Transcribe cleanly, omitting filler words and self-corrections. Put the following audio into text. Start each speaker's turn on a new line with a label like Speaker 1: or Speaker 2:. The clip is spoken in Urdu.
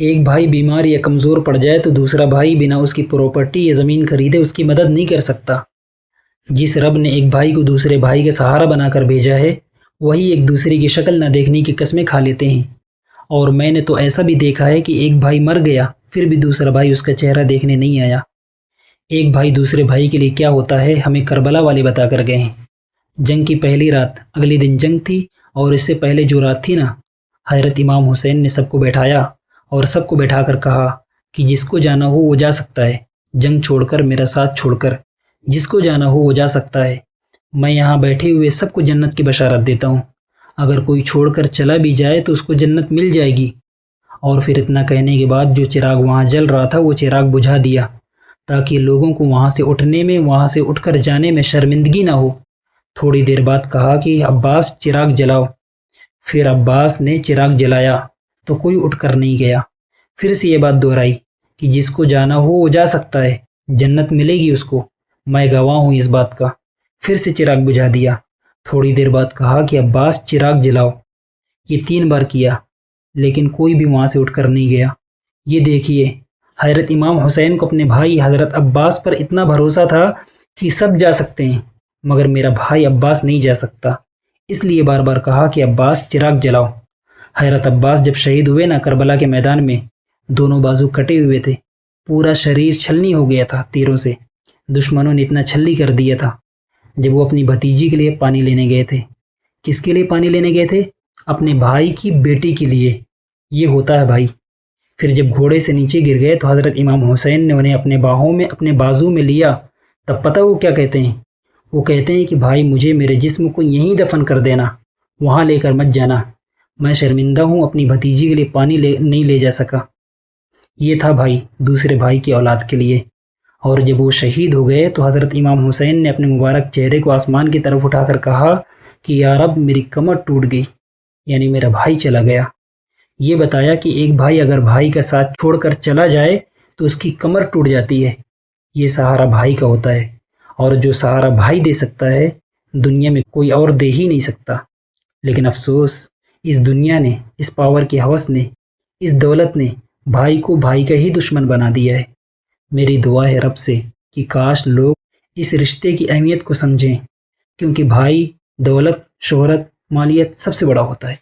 Speaker 1: ایک بھائی بیمار یا کمزور پڑ جائے تو دوسرا بھائی بنا اس کی پراپرٹی یا زمین خریدے اس کی مدد نہیں کر سکتا۔ جس رب نے ایک بھائی کو دوسرے بھائی کا سہارا بنا کر بھیجا ہے، وہی ایک دوسرے کی شکل نہ دیکھنے کی قسمیں کھا لیتے ہیں۔ اور میں نے تو ایسا بھی دیکھا ہے کہ ایک بھائی مر گیا پھر بھی دوسرا بھائی اس کا چہرہ دیکھنے نہیں آیا۔ ایک بھائی دوسرے بھائی کے لیے کیا ہوتا ہے ہمیں کربلا والے بتا کر گئے ہیں۔ جنگ کی پہلی رات، اگلے دن جنگ تھی، اور اس سے پہلے جو رات تھی نا، حضرت امام حسین نے سب کو بیٹھایا اور سب کو بیٹھا کر کہا کہ جس کو جانا ہو وہ جا سکتا ہے، جنگ چھوڑ کر، میرا ساتھ چھوڑ کر، جس کو جانا ہو وہ جا سکتا ہے۔ میں یہاں بیٹھے ہوئے سب کو جنت کی بشارت دیتا ہوں، اگر کوئی چھوڑ کر چلا بھی جائے تو اس کو جنت مل جائے گی۔ اور پھر اتنا کہنے کے بعد جو چراغ وہاں جل رہا تھا وہ چراغ بجھا دیا تاکہ لوگوں کو وہاں سے اٹھنے میں، وہاں سے اٹھ کر جانے میں شرمندگی نہ ہو۔ تھوڑی دیر بعد کہا کہ عباس چراغ جلاؤ۔ پھر عباس نے چراغ جلایا تو کوئی اٹھ کر نہیں گیا۔ پھر سے یہ بات دہرائی کہ جس کو جانا ہو وہ جا سکتا ہے، جنت ملے گی اس کو، میں گواہ ہوں اس بات کا۔ پھر سے چراغ بجھا دیا۔ تھوڑی دیر بعد کہا کہ عباس چراغ جلاؤ۔ یہ 3 بار کیا لیکن کوئی بھی وہاں سے اٹھ کر نہیں گیا۔ یہ دیکھیے، حضرت امام حسین کو اپنے بھائی حضرت عباس پر اتنا بھروسہ تھا کہ سب جا سکتے ہیں، مگر میرا بھائی عباس نہیں جا سکتا، اس لیے بار بار کہا کہ عباس چراغ جلاؤ۔ حضرت عباس جب شہید ہوئے نا کربلا کے میدان میں، دونوں بازو کٹے ہوئے تھے، پورا شریر چھلنی ہو گیا تھا تیروں سے، دشمنوں نے اتنا چھلی کر دیا تھا۔ جب وہ اپنی بھتیجی کے لیے پانی لینے گئے تھے، کس کے لیے پانی لینے گئے تھے؟ اپنے بھائی کی بیٹی کے لیے۔ یہ ہوتا ہے بھائی۔ پھر جب گھوڑے سے نیچے گر گئے تو حضرت امام حسین نے انہیں اپنے باہوں میں، اپنے بازو میں لیا۔ تب پتہ وہ کیا کہتے ہیں؟ وہ کہتے ہیں کہ بھائی مجھے میرے جسم کو یہیں دفن کر دینا، وہاں لے کر مت جانا، میں شرمندہ ہوں اپنی بھتیجی کے لیے پانی نہیں لے جا سکا۔ یہ تھا بھائی دوسرے بھائی کی اولاد کے لیے۔ اور جب وہ شہید ہو گئے تو حضرت امام حسین نے اپنے مبارک چہرے کو آسمان کی طرف اٹھا کر کہا کہ یا رب میری کمر ٹوٹ گئی، یعنی میرا بھائی چلا گیا۔ یہ بتایا کہ ایک بھائی اگر بھائی کا ساتھ چھوڑ کر چلا جائے تو اس کی کمر ٹوٹ جاتی ہے۔ یہ سہارا بھائی کا ہوتا ہے، اور جو سہارا بھائی دے سکتا ہے دنیا میں کوئی اور دے ہی نہیں سکتا۔ لیکن افسوس، اس دنیا نے، اس پاور کی ہوس نے، اس دولت نے بھائی کو بھائی کا ہی دشمن بنا دیا ہے۔ میری دعا ہے رب سے کہ کاش لوگ اس رشتے کی اہمیت کو سمجھیں، کیونکہ بھائی دولت، شہرت، مالیت سب سے بڑا ہوتا ہے۔